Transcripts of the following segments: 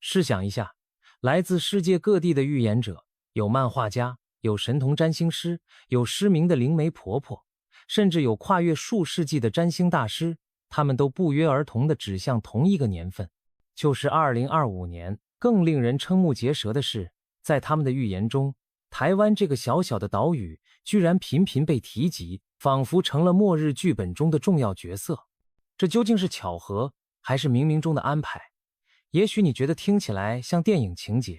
试想一下，来自世界各地的预言者，有漫画家，有神童占星师，有失明的灵媒婆婆，甚至有跨越数世纪的占星大师，他们都不约而同地指向同一个年份，就是2025年。更令人瞠目结舌的是，在他们的预言中，台湾这个小小的岛屿居然频频被提及，仿佛成了末日剧本中的重要角色。这究竟是巧合，还是冥冥中的安排？也许你觉得听起来像电影情节，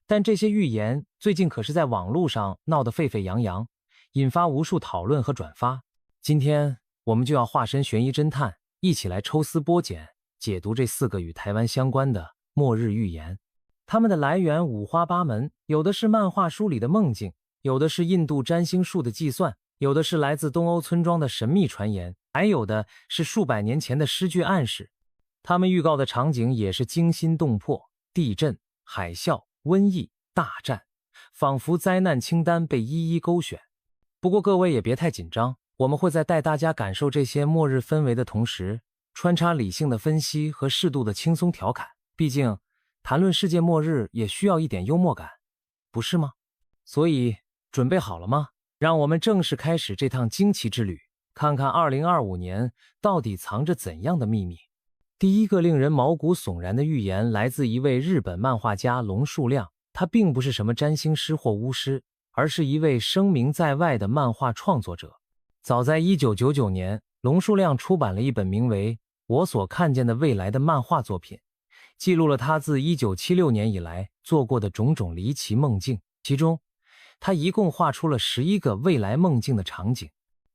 但这些预言最近可是在网络上闹得沸沸扬扬，引发无数讨论和转发。今天我们就要化身悬疑侦探，一起来抽丝剥茧，解读这4个与台湾相关的末日预言。它们的来源五花八门，有的是漫画书里的梦境，有的是印度占星术的计算，有的是来自东欧村庄的神秘传言，还有的是数百年前的诗句暗示。他们预告的场景也是惊心动魄，地震、海啸、瘟疫、大战，仿佛灾难清单被一一勾选。不过各位也别太紧张，我们会在带大家感受这些末日氛围的同时，穿插理性的分析和适度的轻松调侃。毕竟谈论世界末日也需要一点幽默感，不是吗？所以准备好了吗？让我们正式开始这趟惊奇之旅，看看2025年到底藏着怎样的秘密。第一个令人毛骨悚然的预言来自一位日本漫画家龙树亮，他并不是什么占星师或巫师，而是一位声名在外的漫画创作者。早在1999年，龙树亮出版了一本名为《我所看见的未来》的漫画作品，记录了他自1976年以来做过的种种离奇梦境，其中他一共画出了11个未来梦境的场景。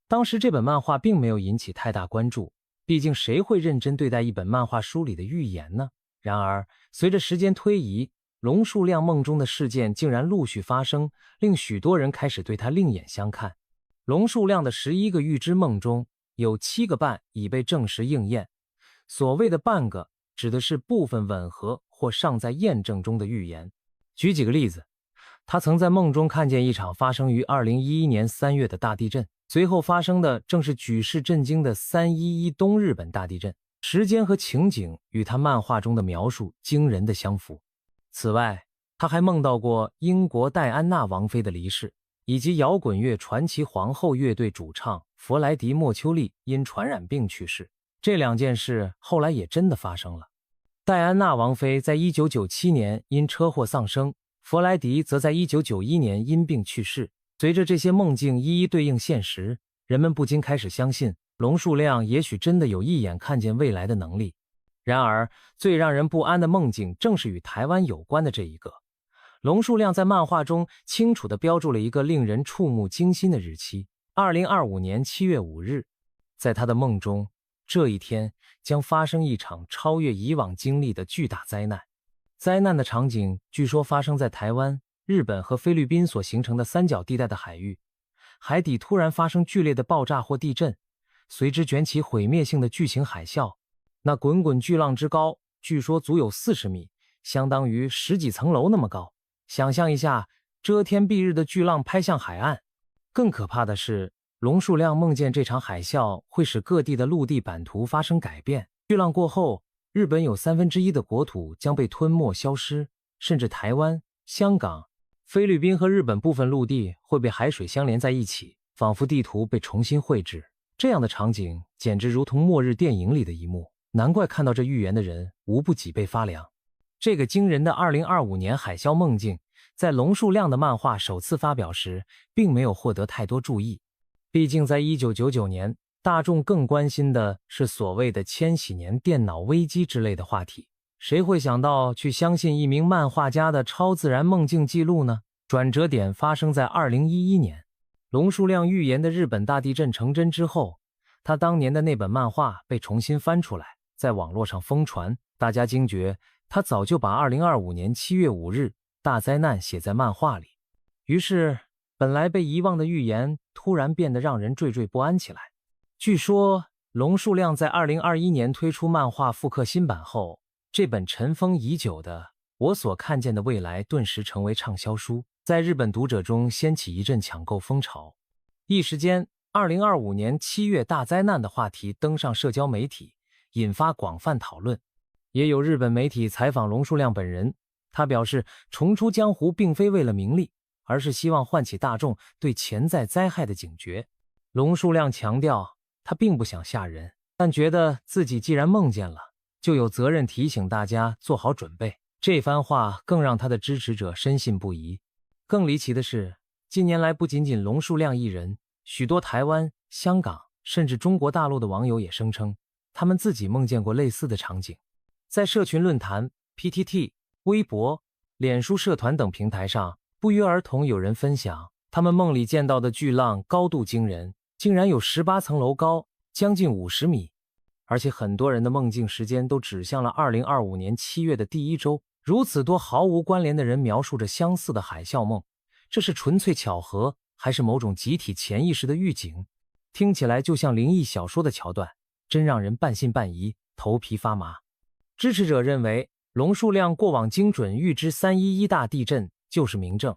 当时这本漫画并没有引起太大关注，毕竟谁会认真对待一本漫画书里的预言呢？然而随着时间推移，龙树亮梦中的事件竟然陆续发生，令许多人开始对他另眼相看。龙树亮的11个预知梦中，有7个半已被证实应验。所谓的半个指的是部分吻合或尚在验证中的预言。举几个例子，他曾在梦中看见一场发生于2011年3月的大地震，随后发生的正是举世震惊的311东日本大地震，时间和情景与他漫画中的描述惊人的相符。此外，他还梦到过英国戴安娜王妃的离世，以及摇滚乐传奇皇后乐队主唱弗莱迪·莫丘利因传染病去世。这2件事后来也真的发生了。戴安娜王妃在1997年因车祸丧生，弗莱迪则在1991年因病去世。随着这些梦境一一对应现实，人们不禁开始相信龙树亮也许真的有一眼看见未来的能力。然而最让人不安的梦境正是与台湾有关的这一个。龙树亮在漫画中清楚地标注了一个令人触目惊心的日期，2025年7月5日。在他的梦中，这一天将发生一场超越以往经历的巨大灾难。灾难的场景据说发生在台湾、日本和菲律宾所形成的三角地带的海域，海底突然发生剧烈的爆炸或地震，随之卷起毁灭性的巨型海啸。那滚滚巨浪之高，据说足有40米，相当于10几层楼那么高。想象一下，遮天蔽日的巨浪拍向海岸。更可怕的是，龙树亮梦见这场海啸会使各地的陆地版图发生改变。巨浪过后，日本有1/3的国土将被吞没消失，甚至台湾、香港、菲律宾和日本部分陆地会被海水相连在一起，仿佛地图被重新绘制。这样的场景简直如同末日电影里的一幕，难怪看到这预言的人无不脊背发凉。这个惊人的2025年海啸梦境，在龙树亮的漫画首次发表时并没有获得太多注意。毕竟在1999年，大众更关心的是所谓的千禧年电脑危机之类的话题，谁会想到去相信一名漫画家的超自然梦境记录呢？转折点发生在2011年，龙树亮预言的日本大地震成真之后，他当年的那本漫画被重新翻出来，在网络上疯传，大家惊觉他早就把2025年7月5日大灾难写在漫画里。于是本来被遗忘的预言突然变得让人惴惴不安起来。据说龙树亮在2021年推出漫画复刻新版后，这本尘封已久的《我所看见的未来》顿时成为畅销书，在日本读者中掀起一阵抢购风潮。一时间2025年7月大灾难的话题登上社交媒体，引发广泛讨论。也有日本媒体采访龙树亮本人，他表示重出江湖并非为了名利，而是希望唤起大众对潜在灾害的警觉。龙树亮强调，他并不想吓人，但觉得自己既然梦见了，就有责任提醒大家做好准备。这番话更让他的支持者深信不疑。更离奇的是，近年来不仅仅龙树亮一人，许多台湾、香港甚至中国大陆的网友也声称，他们自己梦见过类似的场景。在社群论坛、PTT、微博、脸书社团等平台上，不约而同有人分享他们梦里见到的巨浪高度惊人，竟然有18层楼高，将近50米。而且很多人的梦境时间都指向了2025年7月的第一周。如此多毫无关联的人描述着相似的海啸梦，这是纯粹巧合，还是某种集体潜意识的预警？听起来就像灵异小说的桥段，真让人半信半疑，头皮发麻。支持者认为，龙树亮过往精准预知311大地震就是明证，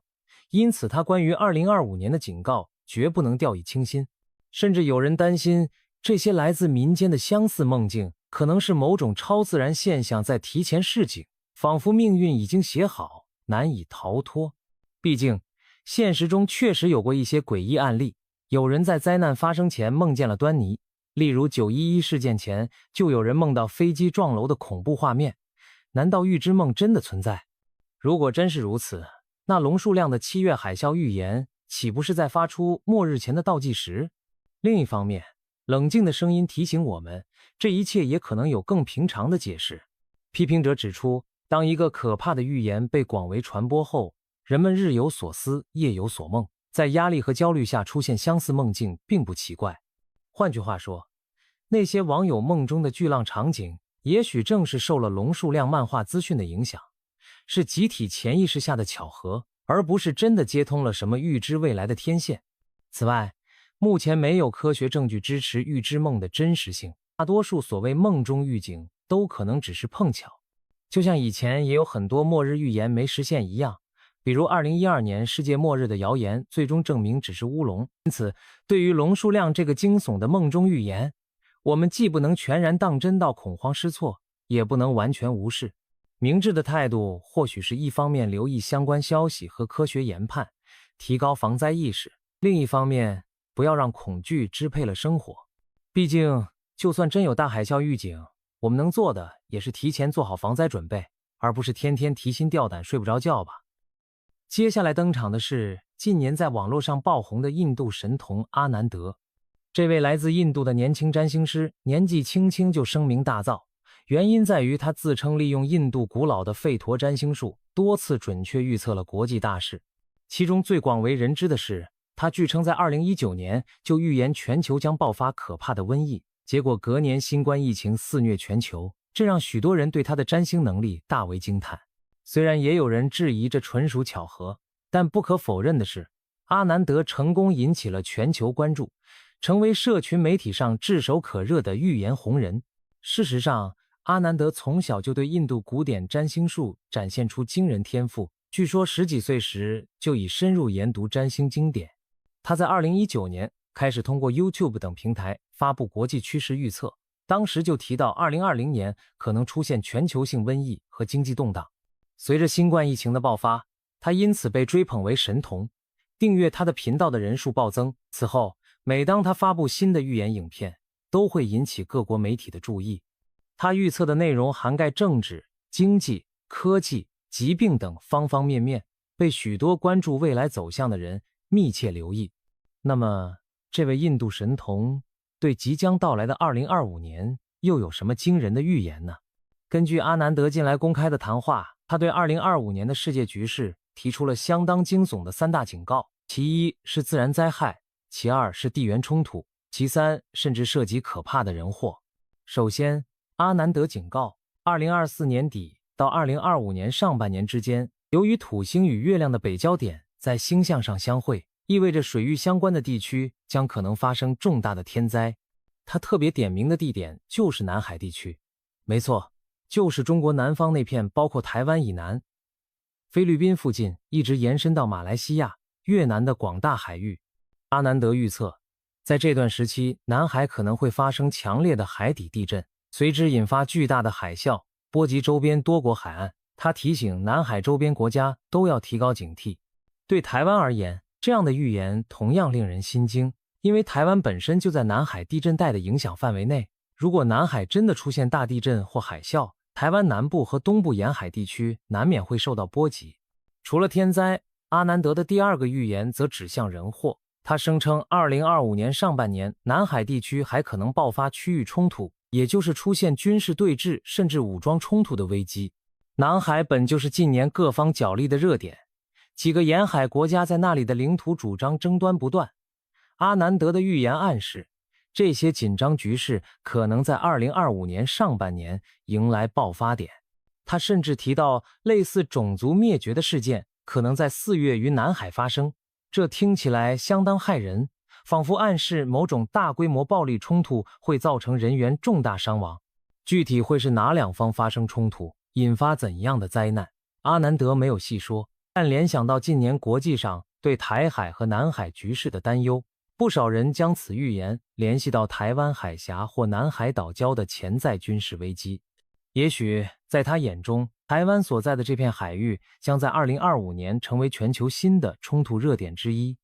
因此他关于2025年的警告绝不能掉以轻心。甚至有人担心，这些来自民间的相似梦境可能是某种超自然现象在提前示警，仿佛命运已经写好，难以逃脱。毕竟，现实中确实有过一些诡异案例，有人在灾难发生前梦见了端倪，例如911事件前就有人梦到飞机撞楼的恐怖画面。难道预知梦真的存在？如果真是如此，那龙树亮的7月海啸预言岂不是在发出末日前的倒计时？另一方面，冷静的声音提醒我们，这一切也可能有更平常的解释。批评者指出，当一个可怕的预言被广为传播后，人们日有所思，夜有所梦，在压力和焦虑下出现相似梦境并不奇怪。换句话说，那些网友梦中的巨浪场景，也许正是受了龙树亮漫画资讯的影响，是集体潜意识下的巧合，而不是真的接通了什么预知未来的天线。此外，目前没有科学证据支持预知梦的真实性，大多数所谓梦中预警都可能只是碰巧。就像以前也有很多末日预言没实现一样，比如2012年世界末日的谣言最终证明只是乌龙。因此，对于龙树亮这个惊悚的梦中预言，我们既不能全然当真到恐慌失措，也不能完全无视。明智的态度或许是一方面留意相关消息和科学研判，提高防灾意识，另一方面不要让恐惧支配了生活。毕竟，就算真有大海啸预警，我们能做的也是提前做好防灾准备，而不是天天提心吊胆睡不着觉吧。接下来登场的是近年在网络上爆红的印度神童阿南德。这位来自印度的年轻占星师年纪轻轻就声名大噪，原因在于他自称利用印度古老的吠陀占星术多次准确预测了国际大事。其中最广为人知的是，他据称在2019年就预言全球将爆发可怕的瘟疫，结果隔年新冠疫情肆虐全球，这让许多人对他的占星能力大为惊叹。虽然也有人质疑这纯属巧合，但不可否认的是，阿南德成功引起了全球关注，成为社群媒体上炙手可热的预言红人。事实上，阿南德从小就对印度古典占星术展现出惊人天赋，据说10几岁时就已深入研读占星经典。他在2019年开始通过 YouTube 等平台发布国际趋势预测，当时就提到2020年可能出现全球性瘟疫和经济动荡。随着新冠疫情的爆发，他因此被追捧为神童，订阅他的频道的人数暴增。此后，每当他发布新的预言影片，都会引起各国媒体的注意。他预测的内容涵盖政治、经济、科技、疾病等方方面面，被许多关注未来走向的人密切留意。那么，这位印度神童对即将到来的2025年又有什么惊人的预言呢？根据阿南德近来公开的谈话，他对2025年的世界局势提出了相当惊悚的3大警告，其一是自然灾害，其二是地缘冲突，其三甚至涉及可怕的人祸。首先，阿南德警告，2024年底到2025年上半年之间，由于土星与月亮的北交点在星象上相会，意味着水域相关的地区将可能发生重大的天灾。他特别点名的地点就是南海地区，没错，就是中国南方那片包括台湾以南、菲律宾附近一直延伸到马来西亚、越南的广大海域。阿南德预测，在这段时期，南海可能会发生强烈的海底地震，随之引发巨大的海啸，波及周边多国海岸。他提醒南海周边国家都要提高警惕。对台湾而言，这样的预言同样令人心惊，因为台湾本身就在南海地震带的影响范围内。如果南海真的出现大地震或海啸，台湾南部和东部沿海地区难免会受到波及。除了天灾，阿南德的第二个预言则指向人祸。他声称2025年上半年南海地区还可能爆发区域冲突，也就是出现军事对峙甚至武装冲突的危机。南海本就是近年各方角力的热点，几个沿海国家在那里的领土主张争端不断。阿南德的预言暗示，这些紧张局势可能在2025年上半年迎来爆发点。他甚至提到类似种族灭绝的事件可能在4月于南海发生，这听起来相当骇人，仿佛暗示某种大规模暴力冲突会造成人员重大伤亡。具体会是哪两方发生冲突，引发怎样的灾难，阿南德没有细说，但联想到近年国际上对台海和南海局势的担忧，不少人将此预言联系到台湾海峡或南海岛礁的潜在军事危机。也许在他眼中，台湾所在的这片海域将在2025年成为全球新的冲突热点之一。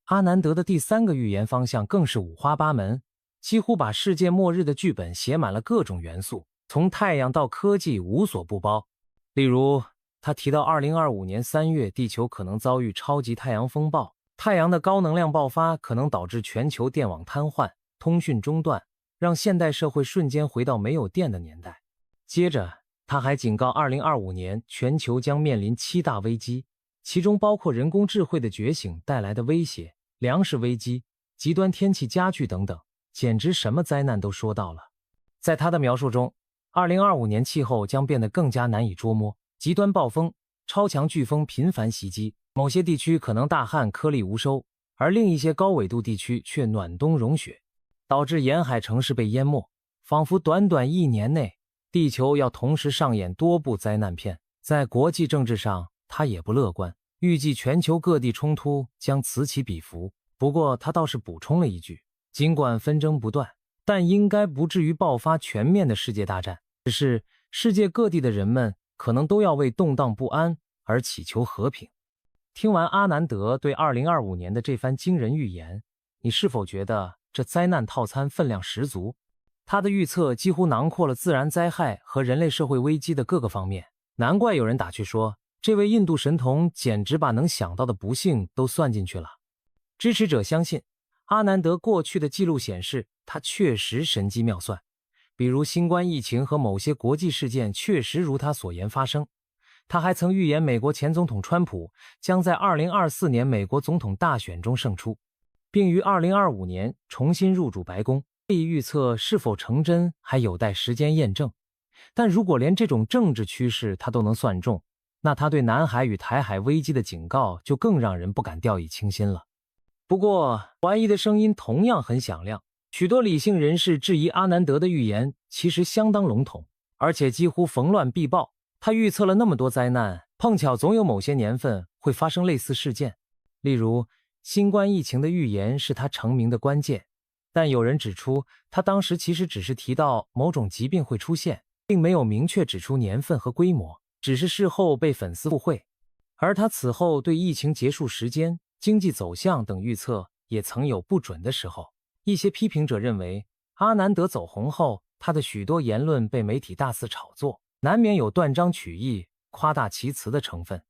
阿南德的第三个预言方向更是五花八门，几乎把世界末日的剧本写满了各种元素，从太阳到科技无所不包。例如，他提到2025年3月地球可能遭遇超级太阳风暴，太阳的高能量爆发可能导致全球电网瘫痪、通讯中断，让现代社会瞬间回到没有电的年代。接着，他还警告2025年全球将面临7大危机，其中包括人工智慧的觉醒带来的威胁、粮食危机、极端天气加剧等等，简直什么灾难都说到了。在他的描述中，2025年气候将变得更加难以捉摸，极端暴风、超强飓风频繁袭击，某些地区可能大旱颗粒无收，而另一些高纬度地区却暖冬融雪，导致沿海城市被淹没，仿佛短短1年内地球要同时上演多部灾难片。在国际政治上，他也不乐观，预计全球各地冲突将此起彼伏。不过他倒是补充了一句，尽管纷争不断，但应该不至于爆发全面的世界大战，只是世界各地的人们可能都要为动荡不安而祈求和平。听完阿南德对2025年的这番惊人预言，你是否觉得这灾难套餐分量十足？他的预测几乎囊括了自然灾害和人类社会危机的各个方面，难怪有人打趣说，这位印度神童简直把能想到的不幸都算进去了。支持者相信，阿南德过去的记录显示，他确实神机妙算，比如新冠疫情和某些国际事件确实如他所言发生。他还曾预言美国前总统川普将在2024年美国总统大选中胜出，并于2025年重新入主白宫。这一预测是否成真还有待时间验证，但如果连这种政治趋势他都能算中，那他对南海与台海危机的警告就更让人不敢掉以轻心了。不过，怀疑的声音同样很响亮，许多理性人士质疑阿南德的预言其实相当笼统，而且几乎逢乱必报。他预测了那么多灾难，碰巧总有某些年份会发生类似事件。例如，新冠疫情的预言是他成名的关键，但有人指出，他当时其实只是提到某种疾病会出现，并没有明确指出年份和规模，只是事后被粉丝附会。而他此后对疫情结束时间、经济走向等预测也曾有不准的时候。一些批评者认为，阿南德走红后，他的许多言论被媒体大肆炒作，难免有断章取义、夸大其词的成分。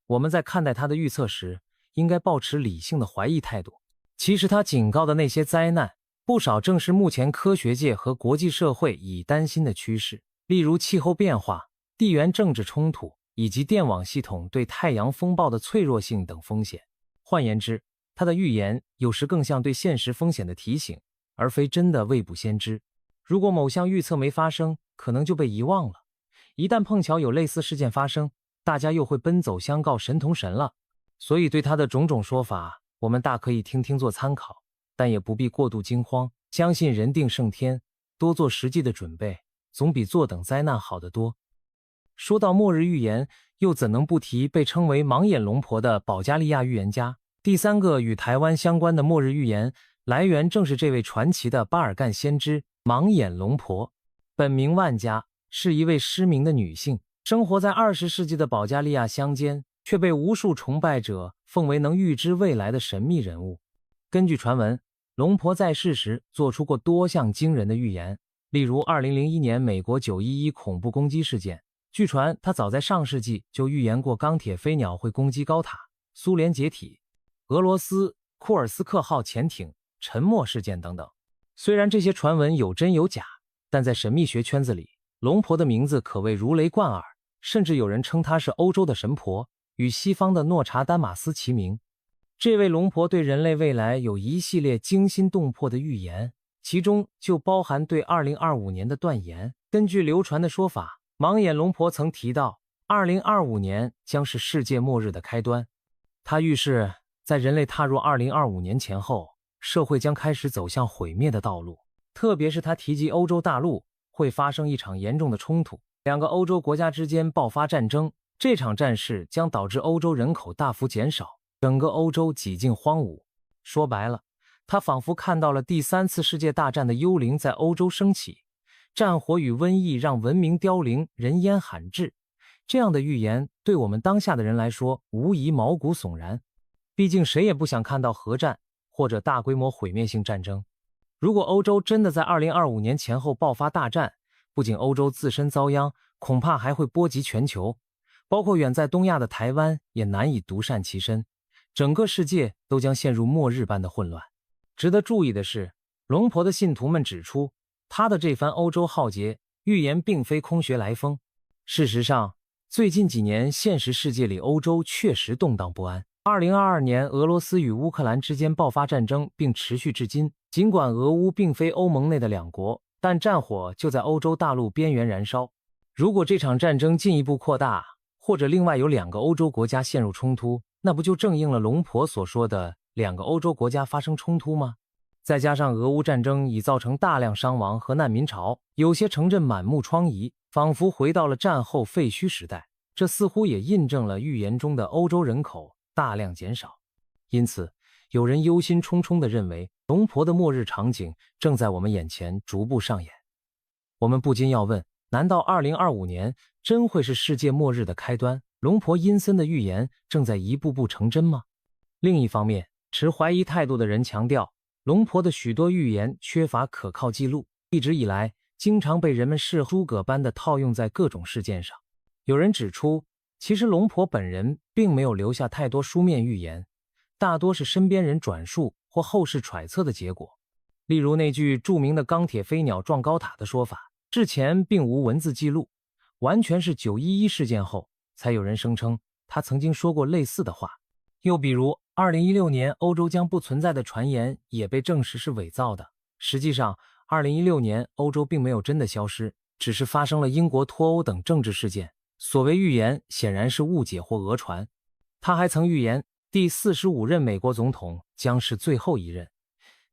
我们在看待他的预测时，应该抱持理性的怀疑态度。其实他警告的那些灾难，不少正是目前科学界和国际社会已担心的趋势，例如气候变化、地缘政治冲突以及电网系统对太阳风暴的脆弱性等风险。换言之，他的预言有时更像对现实风险的提醒，而非真的未卜先知。如果某项预测没发生，可能就被遗忘了。一旦碰巧有类似事件发生，大家又会奔走相告神同神了。所以对他的种种说法，我们大可以听听做参考，但也不必过度惊慌，相信人定胜天，多做实际的准备，总比坐等灾难好得多。说到末日预言，又怎能不提被称为盲眼龙婆的保加利亚预言家？第三个与台湾相关的末日预言来源正是这位传奇的巴尔干先知盲眼龙婆。本名万家，是一位失明的女性，生活在20世纪的保加利亚乡间，却被无数崇拜者奉为能预知未来的神秘人物。根据传闻，龙婆在世时做出过多项惊人的预言，例如2001年美国911恐怖攻击事件，据传她早在上世纪就预言过钢铁飞鸟会攻击高塔、苏联解体、俄罗斯库尔斯克号潜艇沉没事件等等。虽然这些传闻有真有假，但在神秘学圈子里，龙婆的名字可谓如雷贯耳，甚至有人称她是欧洲的神婆，与西方的诺查丹马斯齐名。这位龙婆对人类未来有一系列惊心动魄的预言，其中就包含对2025年的断言。根据流传的说法，盲眼龙婆曾提到2025年将是世界末日的开端。她预示在人类踏入2025年前后，社会将开始走向毁灭的道路。特别是她提及欧洲大陆会发生一场严重的冲突，2个欧洲国家之间爆发战争，这场战事将导致欧洲人口大幅减少，整个欧洲几近荒芜。说白了，他仿佛看到了第3次世界大战的幽灵在欧洲升起，战火与瘟疫让文明凋零，人烟罕至。这样的预言对我们当下的人来说无疑毛骨悚然，毕竟谁也不想看到核战或者大规模毁灭性战争。如果欧洲真的在2025年前后爆发大战，不仅欧洲自身遭殃，恐怕还会波及全球，包括远在东亚的台湾也难以独善其身，整个世界都将陷入末日般的混乱。值得注意的是，龙婆的信徒们指出，她的这番欧洲浩劫预言并非空穴来风。事实上，最近几年现实世界里欧洲确实动荡不安。2022年俄罗斯与乌克兰之间爆发战争并持续至今，尽管俄乌并非欧盟内的两国，但战火就在欧洲大陆边缘燃烧。如果这场战争进一步扩大，或者另外有2个欧洲国家陷入冲突，那不就正应了龙婆所说的2个欧洲国家发生冲突吗？再加上俄乌战争已造成大量伤亡和难民潮，有些城镇满目疮痍，仿佛回到了战后废墟时代，这似乎也印证了预言中的欧洲人口大量减少。因此，有人忧心忡忡地认为，龙婆的末日场景正在我们眼前逐步上演。我们不禁要问，难道2025年真会是世界末日的开端？龙婆阴森的预言正在一步步成真吗？另一方面，持怀疑态度的人强调，龙婆的许多预言缺乏可靠记录，一直以来经常被人们视诸葛般的套用在各种事件上。有人指出，其实龙婆本人并没有留下太多书面预言，大多是身边人转述或后世揣测的结果。例如那句著名的钢铁飞鸟撞高塔的说法，之前并无文字记录，完全是911事件后才有人声称他曾经说过类似的话。又比如2016年欧洲将不存在的传言也被证实是伪造的。实际上2016年欧洲并没有真的消失，只是发生了英国脱欧等政治事件。所谓预言显然是误解或讹传。他还曾预言第45任美国总统将是最后一任，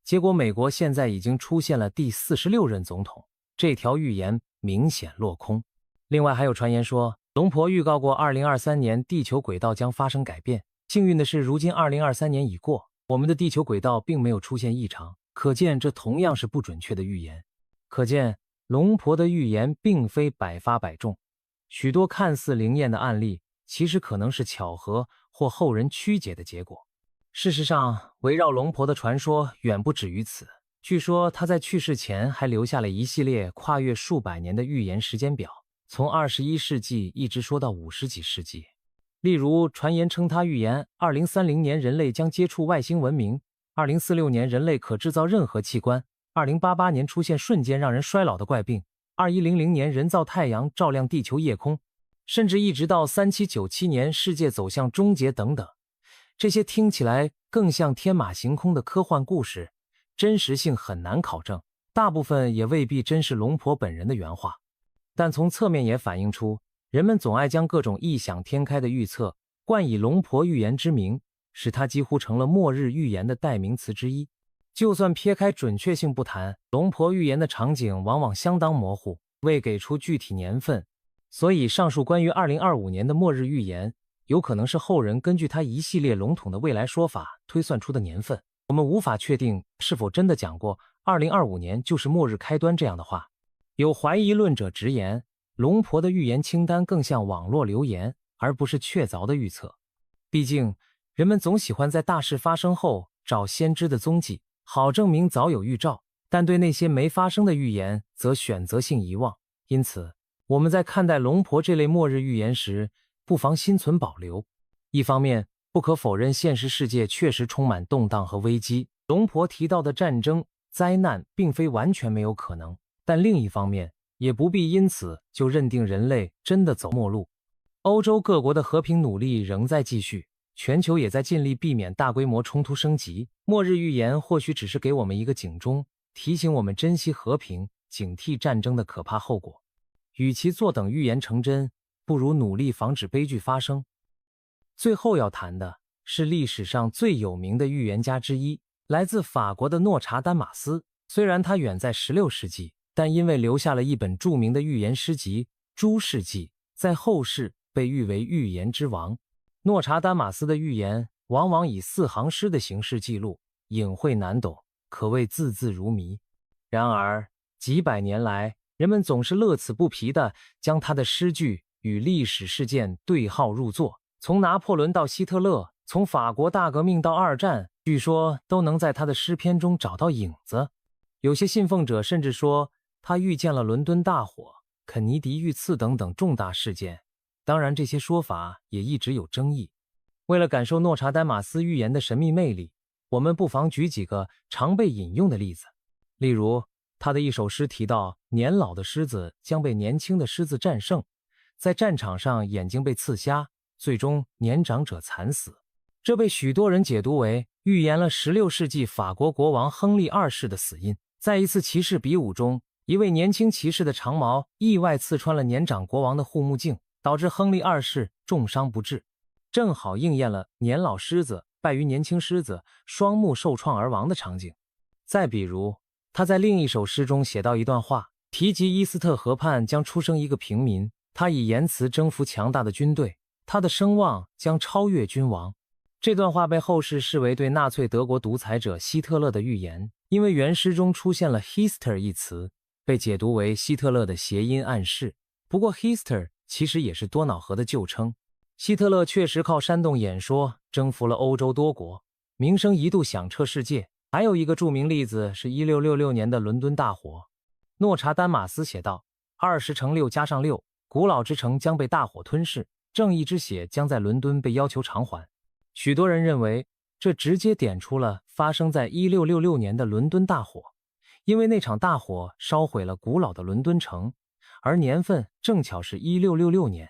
结果美国现在已经出现了第46任总统，这条预言明显落空。另外还有传言说，龙婆预告过2023年地球轨道将发生改变。幸运的是，如今2023年已过，我们的地球轨道并没有出现异常，可见这同样是不准确的预言。可见龙婆的预言并非百发百中，许多看似灵验的案例其实可能是巧合或后人曲解的结果。事实上，围绕龙婆的传说远不止于此。据说她在去世前还留下了一系列跨越数百年的预言时间表，从21世纪一直说到50几世纪。例如，传言称他预言2030年人类将接触外星文明，2046年人类可制造任何器官，2088年出现瞬间让人衰老的怪病，2100年人造太阳照亮地球夜空，甚至一直到3797年世界走向终结等等。这些听起来更像天马行空的科幻故事，真实性很难考证，大部分也未必真是龙婆本人的原话。但从侧面也反映出，人们总爱将各种异想天开的预测冠以龙婆预言之名，使它几乎成了末日预言的代名词之一。就算撇开准确性不谈，龙婆预言的场景往往相当模糊，未给出具体年份，所以上述关于2025年的末日预言有可能是后人根据他一系列笼统的未来说法推算出的年份。我们无法确定是否真的讲过2025年就是末日开端这样的话。有怀疑论者直言，龙婆的预言清单更像网络留言，而不是确凿的预测。毕竟，人们总喜欢在大事发生后找先知的踪迹，好证明早有预兆，但对那些没发生的预言则选择性遗忘。因此，我们在看待龙婆这类末日预言时，不妨心存保留。一方面，不可否认现实世界确实充满动荡和危机，龙婆提到的战争、灾难并非完全没有可能，但另一方面，也不必因此就认定人类真的走末路。欧洲各国的和平努力仍在继续，全球也在尽力避免大规模冲突升级。末日预言或许只是给我们一个警钟，提醒我们珍惜和平，警惕战争的可怕后果。与其坐等预言成真，不如努力防止悲剧发生。最后要谈的是历史上最有名的预言家之一，来自法国的诺查丹马斯。虽然他远在16世纪，但因为留下了一本著名的预言诗集《诸世纪》，在后世被誉为预言之王。诺查丹马斯的预言往往以4行诗的形式记录，隐晦难懂，可谓字字如谜。然而，几百年来，人们总是乐此不疲地将他的诗句与历史事件对号入座。从拿破仑到希特勒，从法国大革命到2战，据说都能在他的诗篇中找到影子。有些信奉者甚至说，他预见了伦敦大火、肯尼迪遇刺等等重大事件。当然，这些说法也一直有争议。为了感受诺查丹马斯预言的神秘魅力，我们不妨举几个常被引用的例子。例如，他的一首诗提到，年老的狮子将被年轻的狮子战胜，在战场上眼睛被刺瞎，最终年长者惨死。这被许多人解读为预言了16世纪法国国王亨利2世的死因。在一次骑士比武中，一位年轻骑士的长矛意外刺穿了年长国王的护目镜，导致亨利2世重伤不治，正好应验了年老狮子败于年轻狮子，双目受创而亡的场景。再比如，他在另一首诗中写到一段话，提及伊斯特河畔将出生一个平民，他以言辞征服强大的军队，他的声望将超越君王。这段话被后世视为对纳粹德国独裁者希特勒的预言，因为原诗中出现了 Hitler 一词，被解读为希特勒的谐音暗示。不过 Hitler 其实也是多瑙河的旧称。希特勒确实靠煽动演说征服了欧洲多国，名声一度响彻世界。还有一个著名例子是1666年的伦敦大火。诺查丹马斯写道：20乘6加上6，古老之城将被大火吞噬，正义之血将在伦敦被要求偿还。许多人认为，这直接点出了发生在1666年的伦敦大火，因为那场大火烧毁了古老的伦敦城，而年份正巧是1666年。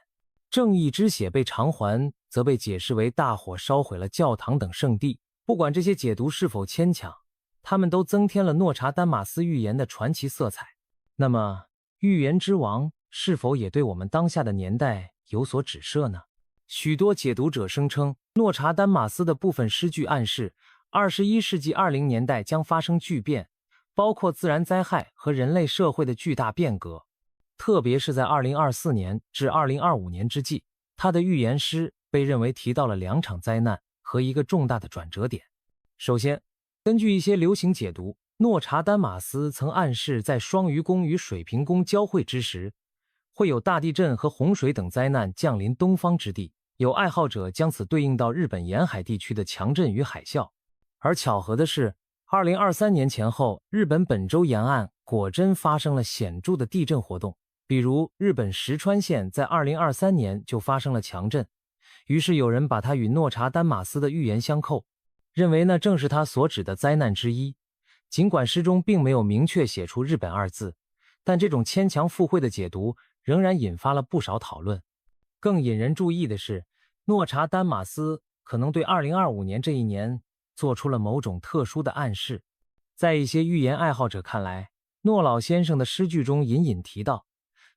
正义之血被偿还，则被解释为大火烧毁了教堂等圣地。不管这些解读是否牵强，他们都增添了诺查丹马斯预言的传奇色彩。那么，预言之王是否也对我们当下的年代有所指涉呢？许多解读者声称，诺查丹马斯的部分诗句暗示21世纪20年代将发生巨变，包括自然灾害和人类社会的巨大变革。特别是在2024年至2025年之际，他的预言诗被认为提到了2场灾难和一个重大的转折点。首先，根据一些流行解读，诺查丹马斯曾暗示在双鱼宫与水瓶宫交汇之时，会有大地震和洪水等灾难降临东方之地。有爱好者将此对应到日本沿海地区的强震与海啸。而巧合的是，2023年前后，日本本州沿岸果真发生了显著的地震活动。比如日本石川县在2023年就发生了强震，于是有人把它与诺查丹马斯的预言相扣，认为那正是他所指的灾难之一。尽管诗中并没有明确写出日本2字，但这种牵强附会的解读仍然引发了不少讨论。更引人注意的是，诺查丹马斯可能对2025年这一年做出了某种特殊的暗示。在一些预言爱好者看来，诺老先生的诗句中隐隐提到，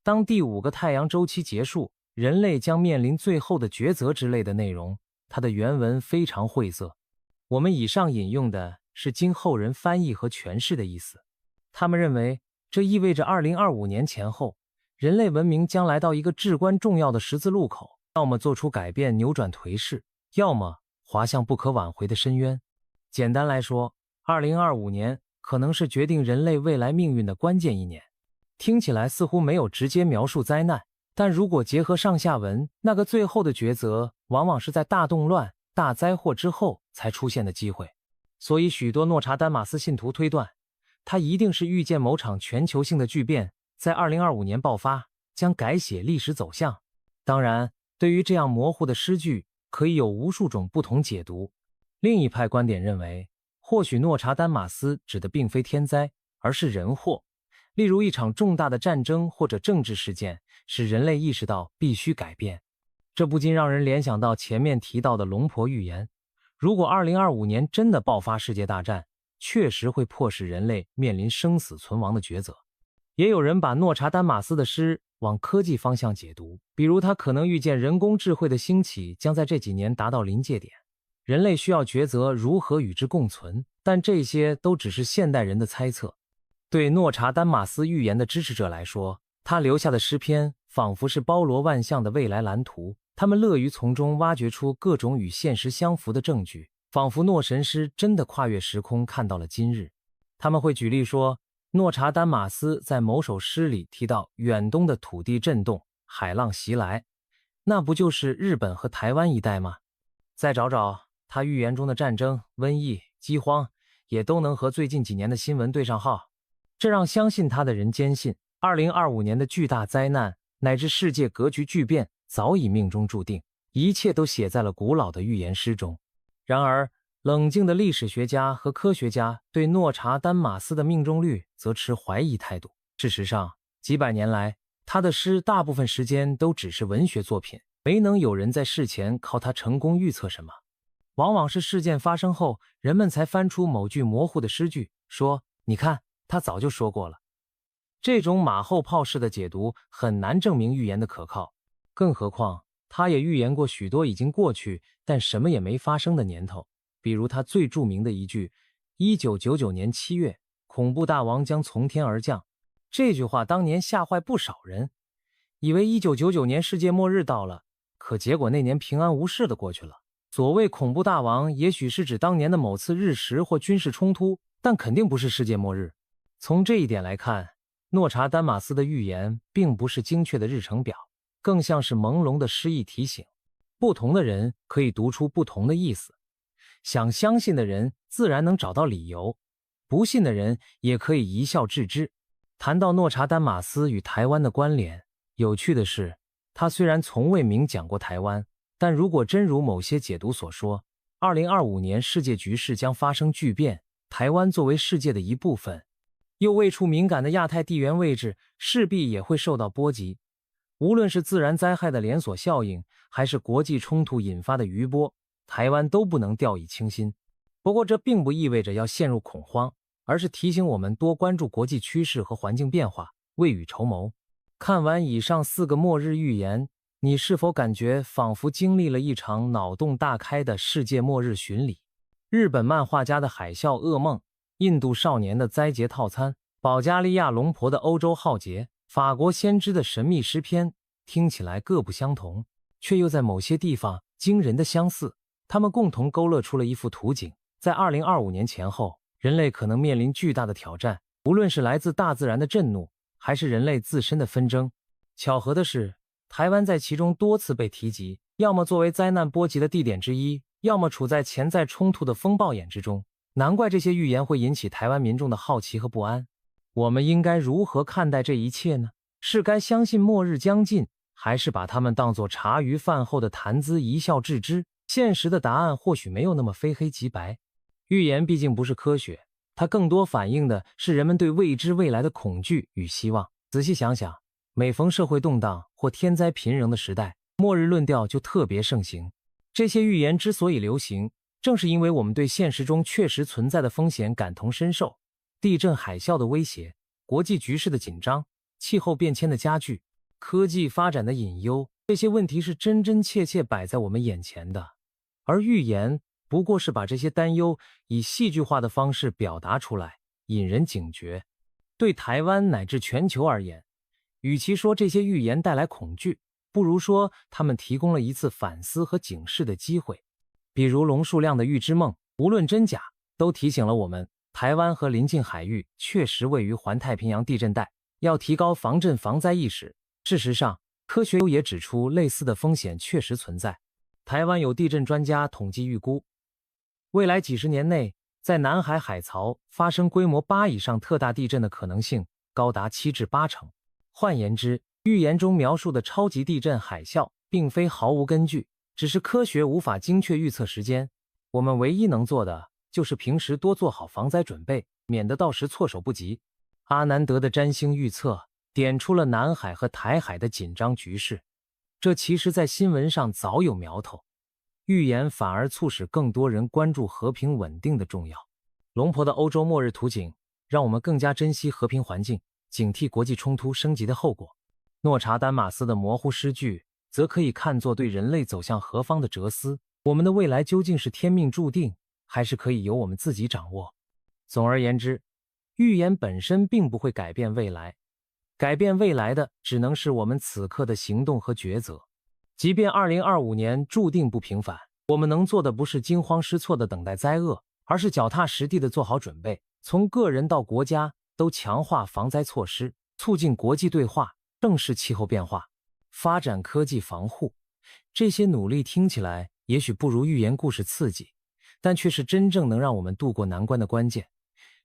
当第5个太阳周期结束，人类将面临最后的抉择之类的内容。它的原文非常晦涩。我们以上引用的是经后人翻译和诠释的意思。他们认为，这意味着2025年前后，人类文明将来到一个至关重要的十字路口，要么做出改变扭转颓势，要么滑向不可挽回的深渊。简单来说，2025年可能是决定人类未来命运的关键一年。听起来似乎没有直接描述灾难，但如果结合上下文，那个最后的抉择往往是在大动乱、大灾祸之后才出现的机会。所以许多诺查丹马斯信徒推断，他一定是预见某场全球性的巨变在2025年爆发，将改写历史走向。当然，对于这样模糊的诗句，可以有无数种不同解读。另一派观点认为，或许诺查丹马斯指的并非天灾，而是人祸，例如一场重大的战争或者政治事件，使人类意识到必须改变。这不禁让人联想到前面提到的龙婆预言，如果2025年真的爆发世界大战，确实会迫使人类面临生死存亡的抉择。也有人把诺查丹马斯的诗往科技方向解读，比如他可能预见人工智慧的兴起将在这几年达到临界点，人类需要抉择如何与之共存，但这些都只是现代人的猜测。对诺查丹马斯预言的支持者来说，他留下的诗篇仿佛是包罗万象的未来蓝图，他们乐于从中挖掘出各种与现实相符的证据，仿佛诺神师真的跨越时空看到了今日。他们会举例说，诺查丹马斯在某首诗里提到远东的土地震动、海浪袭来，那不就是日本和台湾一带吗？再找找他预言中的战争、瘟疫、饥荒，也都能和最近几年的新闻对上号。这让相信他的人坚信，2025年的巨大灾难乃至世界格局巨变早已命中注定，一切都写在了古老的预言诗中。然而，冷静的历史学家和科学家对诺查丹马斯的命中率则持怀疑态度。事实上，几百年来，他的诗大部分时间都只是文学作品，没能有人在事前靠他成功预测什么。往往是事件发生后，人们才翻出某句模糊的诗句，说你看，他早就说过了。这种马后炮式的解读很难证明预言的可靠，更何况他也预言过许多已经过去但什么也没发生的年头。比如他最著名的一句1999年7月，恐怖大王将从天而降。这句话当年吓坏不少人，以为1999年世界末日到了，可结果那年平安无事的过去了。所谓恐怖大王也许是指当年的某次日食或军事冲突，但肯定不是世界末日。从这一点来看，诺查丹马斯的预言并不是精确的日程表，更像是朦胧的诗意提醒。不同的人可以读出不同的意思，想相信的人自然能找到理由，不信的人也可以一笑置之。谈到诺查丹马斯与台湾的关联，有趣的是，他虽然从未明讲过台湾，但如果真如某些解读所说，2025年世界局势将发生巨变，台湾作为世界的一部分，又位处敏感的亚太地缘位置，势必也会受到波及。无论是自然灾害的连锁效应，还是国际冲突引发的余波，台湾都不能掉以轻心。不过这并不意味着要陷入恐慌，而是提醒我们多关注国际趋势和环境变化，未雨绸缪。看完以上4个末日预言，你是否感觉仿佛经历了一场脑洞大开的世界末日巡礼？日本漫画家的海啸噩梦，印度少年的灾劫套餐，保加利亚龙婆的欧洲浩劫，法国先知的神秘诗篇，听起来各不相同，却又在某些地方惊人的相似。他们共同勾勒出了一幅图景，在2025年前后，人类可能面临巨大的挑战，无论是来自大自然的震怒，还是人类自身的纷争。巧合的是，台湾在其中多次被提及，要么作为灾难波及的地点之一，要么处在潜在冲突的风暴眼之中。难怪这些预言会引起台湾民众的好奇和不安。我们应该如何看待这一切呢？是该相信末日将近，还是把它们当作茶余饭后的谈资一笑置之？现实的答案或许没有那么非黑即白。预言毕竟不是科学，它更多反映的是人们对未知未来的恐惧与希望。仔细想想，每逢社会动荡或天灾频仍的时代，末日论调就特别盛行。这些预言之所以流行，正是因为我们对现实中确实存在的风险感同身受。地震海啸的威胁，国际局势的紧张，气候变迁的加剧，科技发展的隐忧，这些问题是真真切切摆在我们眼前的。而预言不过是把这些担忧以戏剧化的方式表达出来，引人警觉。对台湾乃至全球而言，与其说这些预言带来恐惧，不如说他们提供了一次反思和警示的机会。比如龙树亮的预知梦，无论真假，都提醒了我们，台湾和邻近海域确实位于环太平洋地震带，要提高防震防灾意识。事实上，科学也指出类似的风险确实存在。台湾有地震专家统计预估，未来几十年内，在南海海槽发生规模8以上特大地震的可能性高达7至8成。换言之，预言中描述的超级地震海啸并非毫无根据，只是科学无法精确预测时间。我们唯一能做的就是平时多做好防灾准备，免得到时措手不及。阿南德的占星预测点出了南海和台海的紧张局势，这其实在新闻上早有苗头。预言反而促使更多人关注和平稳定的重要。龙婆的欧洲末日图景让我们更加珍惜和平环境，警惕国际冲突升级的后果。诺查丹马斯的模糊诗句则可以看作对人类走向何方的哲思。我们的未来究竟是天命注定，还是可以由我们自己掌握？总而言之，预言本身并不会改变未来，改变未来的只能是我们此刻的行动和抉择。即便2025年注定不平凡，我们能做的不是惊慌失措的等待灾厄，而是脚踏实地的做好准备，从个人到国家都强化防灾措施，促进国际对话，正视气候变化，发展科技防护。这些努力听起来也许不如寓言故事刺激，但却是真正能让我们渡过难关的关键。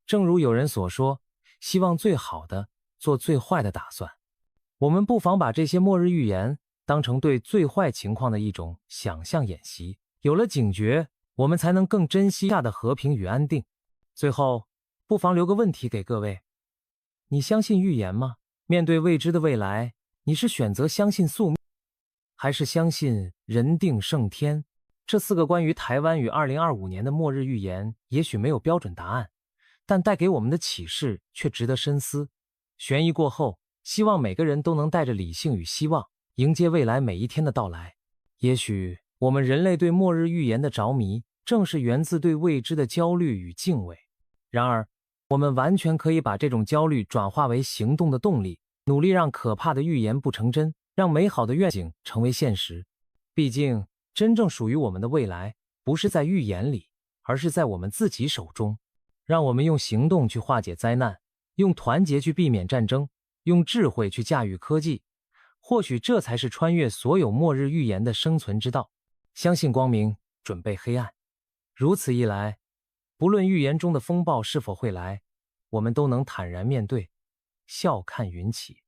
正如有人所说，希望最好的，做最坏的打算。我们不妨把这些末日预言当成对最坏情况的一种想象演习，有了警觉，我们才能更珍惜下的和平与安定。最后，不妨留个问题给各位：你相信预言吗？面对未知的未来，你是选择相信宿命，还是相信人定胜天？这4个关于台湾与2025年的末日预言也许没有标准答案，但带给我们的启示却值得深思。悬疑过后，希望每个人都能带着理性与希望迎接未来每一天的到来。也许我们人类对末日预言的着迷，正是源自对未知的焦虑与敬畏。然而，我们完全可以把这种焦虑转化为行动的动力，努力让可怕的预言不成真，让美好的愿景成为现实。毕竟，真正属于我们的未来，不是在预言里，而是在我们自己手中。让我们用行动去化解灾难，用团结去避免战争，用智慧去驾驭科技。或许这才是穿越所有末日预言的生存之道。相信光明，准备黑暗。如此一来，不论预言中的风暴是否会来，我们都能坦然面对，笑看云起。